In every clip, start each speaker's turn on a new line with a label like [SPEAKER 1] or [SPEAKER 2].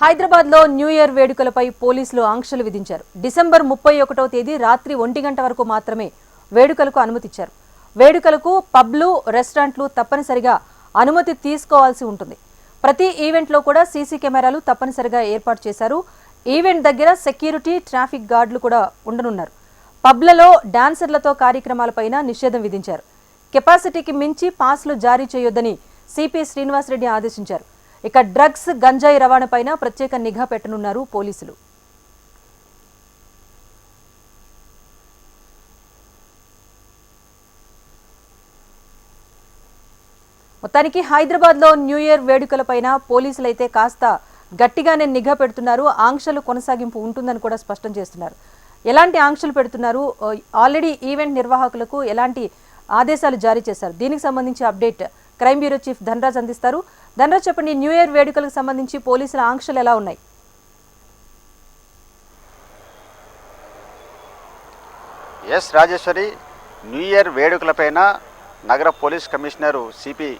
[SPEAKER 1] హైదరాబాద్ లో new year వేడుకలపై పోలీసులు ఆంక్షలు విధించారు. డిసెంబర్ 31వ తేదీ రాత్రి 1 గంట వరకు మాత్రమే వేడుకలకు అనుమతిచ్చారు. వేడుకలకు పబ్లు, రెస్టారెంట్లు తప్పనిసరిగా అనుమతి తీసుకోవాల్సి ఉంటుంది. ప్రతి ఈవెంట్లో కూడా సీసీ కెమెరాలు తప్పనిసరిగా ఏర్పాటు చేశారు. ఈవెంట్ దగ్గర సెక్యూరిటీ, ట్రాఫిక్ గార్డులు కూడా ఉండనున్నారు. పబ్లలో డాన్సర్లతో కార్యక్రమాలపైన నిషేధం విధించారు. కెపాసిటీకి మించి పాస్లు జారీ చేయొద్దని సిపి శ్రీనివాసరెడ్డి ఆదేశించారు. ఇక డ్రగ్స్, గంజాయి రవాణాపైన ప్రత్యేక నిఘా పెట్టనున్నారు పోలీసులు. మొత్తానికి హైదరాబాద్ లో న్యూ ఇయర్ వేడుకలపైన పోలీసులైతే కాస్త గట్టిగానే నిఘా పెడుతున్నారు. ఆంక్షలు కొనసాగింపు ఉంటుందని కూడా స్పష్టం చేస్తున్నారు. ఎలాంటి ఆంక్షలు పెడుతున్నారు, ఆల్రెడీ ఈవెంట్ నిర్వాహకులకు ఎలాంటి ఆదేశాలు జారీ చేశారు, దీనికి సంబంధించి update crime bureau chief Dhanraj అందిస్తారు. ధనరాజ్, చెప్పండి, న్యూ ఇయర్ వేడుకలకు సంబంధించి పోలీసుల ఆంక్షలు ఎలా ఉన్నాయి?
[SPEAKER 2] ఎస్ రాజేశ్వరి, న్యూ ఇయర్ వేడుకలపైన నగర police commissioner CP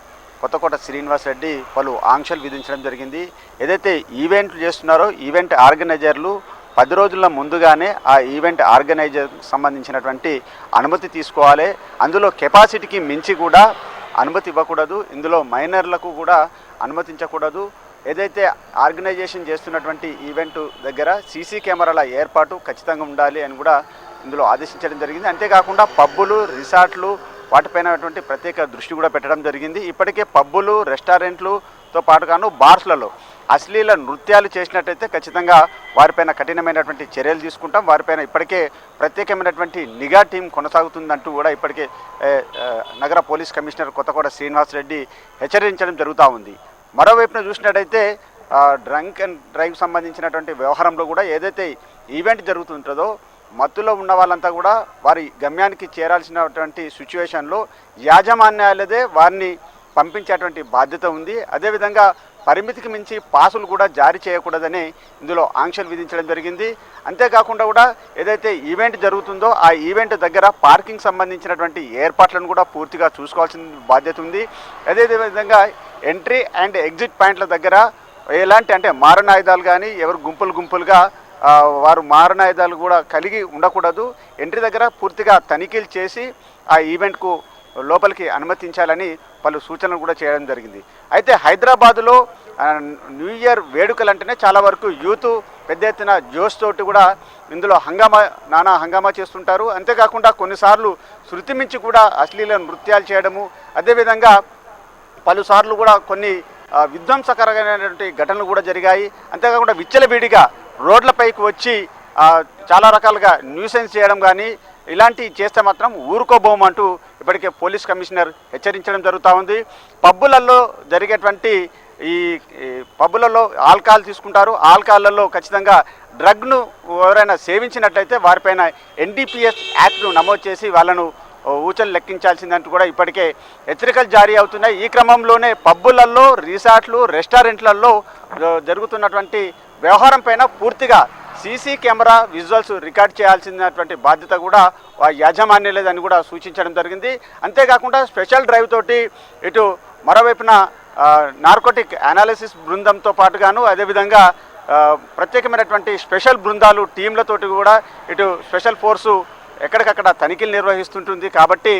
[SPEAKER 2] Kothakota Srinivasa Reddy పలు ఆంక్షలు విధించడం జరిగింది. ఏదైతే ఈవెంట్లు చేస్తున్నారో ఈవెంట్ ఆర్గనైజర్లు 10 రోజుల ముందుగానే ఆ ఈవెంట్ ఆర్గనైజర్కి సంబంధించినటువంటి అనుమతి తీసుకోవాలి. అందులో కెపాసిటీకి మించి కూడా అనుమతి ఇవ్వకూడదు. ఇందులో మైనర్లకు కూడా అనుమతించకూడదు. ఏదైతే ఆర్గనైజేషన్ చేస్తున్నటువంటి ఈవెంట్ దగ్గర సీసీ కెమెరాల ఏర్పాటు ఖచ్చితంగా ఉండాలి అని కూడా ఇందులో ఆదేశించడం జరిగింది. అంతేకాకుండా పబ్బులు, రిసార్ట్లు వాటిపైనటువంటి ప్రత్యేక దృష్టి కూడా పెట్టడం జరిగింది. ఇప్పటికే పబ్బులు, రెస్టారెంట్లతో పాటుగాను బార్స్లలో అశ్లీల నృత్యాలు చేసినట్టయితే ఖచ్చితంగా వారిపైన కఠినమైనటువంటి చర్యలు తీసుకుంటాం. వారిపైన ఇప్పటికే ప్రత్యేకమైనటువంటి నిఘా టీం కొనసాగుతుందంటూ కూడా ఇప్పటికే నగర పోలీస్ కమిషనర్ కొత్తకోట శ్రీనివాసరెడ్డి హెచ్చరించడం జరుగుతూ ఉంది. మరోవైపున చూసినట్టయితే డ్రంక్ అండ్ డ్రైవ్ సంబంధించినటువంటి వ్యవహారంలో కూడా ఏదైతే ఈవెంట్ జరుగుతుంటుందో మత్తులో ఉన్న వాళ్ళంతా కూడా వారి గమ్యానికి చేరాల్సినటువంటి సిచ్యువేషన్లో యాజమాన్యాలదే వారిని పంపించేటువంటి బాధ్యత ఉంది. అదేవిధంగా పరిమితికి మించి పాసులు కూడా జారీ చేయకూడదని ఇందులో ఆంక్షలు విధించడం జరిగింది. అంతేకాకుండా కూడా ఏదైతే ఈవెంట్ జరుగుతుందో ఆ ఈవెంట్ దగ్గర పార్కింగ్ సంబంధించినటువంటి ఏర్పాట్లను కూడా పూర్తిగా చూసుకోవాల్సిన బాధ్యత ఉంది. అదేవిధంగా ఎంట్రీ అండ్ ఎగ్జిట్ పాయింట్ల దగ్గర ఎలాంటి అంటే మారణాయుధాలు కానీ ఎవరు గుంపులుగా వారు మారణాయుధాలు కూడా కలిగి ఉండకూడదు. ఎంట్రీ దగ్గర పూర్తిగా తనిఖీలు చేసి ఆ ఈవెంట్కు లోపలికి అనుమతించాలని పలు సూచనలు కూడా చేయడం జరిగింది. అయితే హైదరాబాదులో న్యూ ఇయర్ వేడుకలు అంటేనే చాలా వరకు యూత్ పెద్ద ఎత్తున జోష్ తోటి కూడా ఇందులో నానా హంగామా చేస్తుంటారు. అంతేకాకుండా కొన్నిసార్లు శృతి మించి కూడా అశ్లీల నృత్యాలు చేయడము, అదేవిధంగా పలుసార్లు కూడా కొన్ని విధ్వంసకరమైనటువంటి ఘటనలు కూడా జరిగాయి. అంతేకాకుండా విచ్చలవిడిగా రోడ్లపైకి వచ్చి చాలా రకాలుగా న్యూసెన్స్ చేయడం కానీ ఇలాంటివి చేస్తే మాత్రం ఊరుకోబోమంటూ ఇప్పటికే పోలీస్ కమిషనర్ హెచ్చరించడం జరుగుతూ ఉంది. పబ్బులలో జరిగేటువంటి ఈ పబ్బులలో ఆల్కహాల్ తీసుకుంటారు. ఆల్కహాల్లో ఖచ్చితంగా డ్రగ్ను ఎవరైనా సేవించినట్లయితే వారిపైన ఎన్డీపీఎస్ యాక్ట్ను నమోదు చేసి వాళ్ళను ఊచలు లెక్కించాల్సిందంటూ కూడా ఇప్పటికే హెచ్చరికలు జారీ అవుతున్నాయి. ఈ క్రమంలోనే పబ్బులలో, రిసార్ట్లు, రెస్టారెంట్లలో జరుగుతున్నటువంటి వ్యవహారం పైన పూర్తిగా సీసీ కెమెరా విజువల్స్ రికార్డ్ చేయాల్సినటువంటి బాధ్యత కూడా యాజమాన్యలేదని కూడా సూచించడం జరిగింది. అంతేకాకుండా స్పెషల్ డ్రైవ్ తోటి ఇటు మరోవైపున నార్కోటిక్ అనాలిసిస్ బృందంతో పాటుగాను అదేవిధంగా ప్రత్యేకమైనటువంటి స్పెషల్ బృందాలు టీంలతోటి కూడా ఇటు స్పెషల్ ఫోర్సు ఎక్కడికక్కడ తనిఖీలు నిర్వహిస్తుంటుంది. కాబట్టి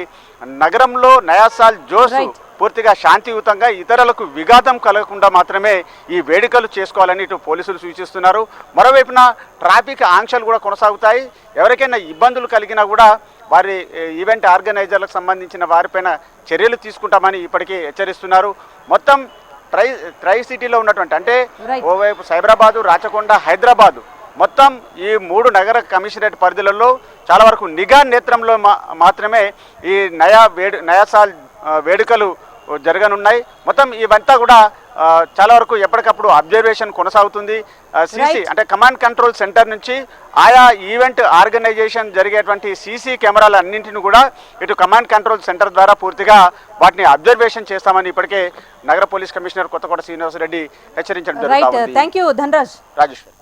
[SPEAKER 2] నగరంలో నయాసాల్ జోష్ పూర్తిగా శాంతియుతంగా ఇతరులకు విఘాతం కలగకుండా మాత్రమే ఈ వేడుకలు చేసుకోవాలని ఇటు పోలీసులు సూచిస్తున్నారు. మరోవైపున ట్రాఫిక్ ఆంక్షలు కూడా కొనసాగుతాయి. ఎవరికైనా ఇబ్బందులు కలిగినా కూడా వారి ఈవెంట్ ఆర్గనైజర్లకు సంబంధించిన వారిపైన చర్యలు తీసుకుంటామని ఇప్పటికీ హెచ్చరిస్తున్నారు. మొత్తం ట్రై సిటీలో ఉన్నటువంటి అంటే ఓవైపు సైబరాబాదు, రాచకొండ, హైదరాబాదు మొత్తం ఈ 3 నగర కమిషనరేట్ పరిధిలలో చాలా వరకు నిఘా నేత్రంలో మాత్రమే ఈ నయాసాల్ వేడుకలు జరగనున్నాయి. మొత్తం ఇవంతా కూడా చాలా వరకు ఎప్పటికప్పుడు అబ్జర్వేషన్ కొనసాగుతుంది. CC
[SPEAKER 1] Right.
[SPEAKER 2] అంటే కమాండ్ కంట్రోల్ సెంటర్ నుంచి ఆయా ఈవెంట్ ఆర్గనైజేషన్ జరిగేటువంటి సీసీ కెమెరాలు అన్నింటిని కూడా ఇటు కమాండ్ కంట్రోల్ సెంటర్ ద్వారా పూర్తిగా వాటిని అబ్జర్వేషన్ చేస్తామని ఇప్పటికే నగర పోలీస్ కమిషనర్ కొత్తకోట శ్రీనివాసరెడ్డి హెచ్చరించడం
[SPEAKER 1] రైట్,
[SPEAKER 2] జరుగుతుంది.
[SPEAKER 1] Thank you Dhanraj.
[SPEAKER 2] రాజేశ్వరి.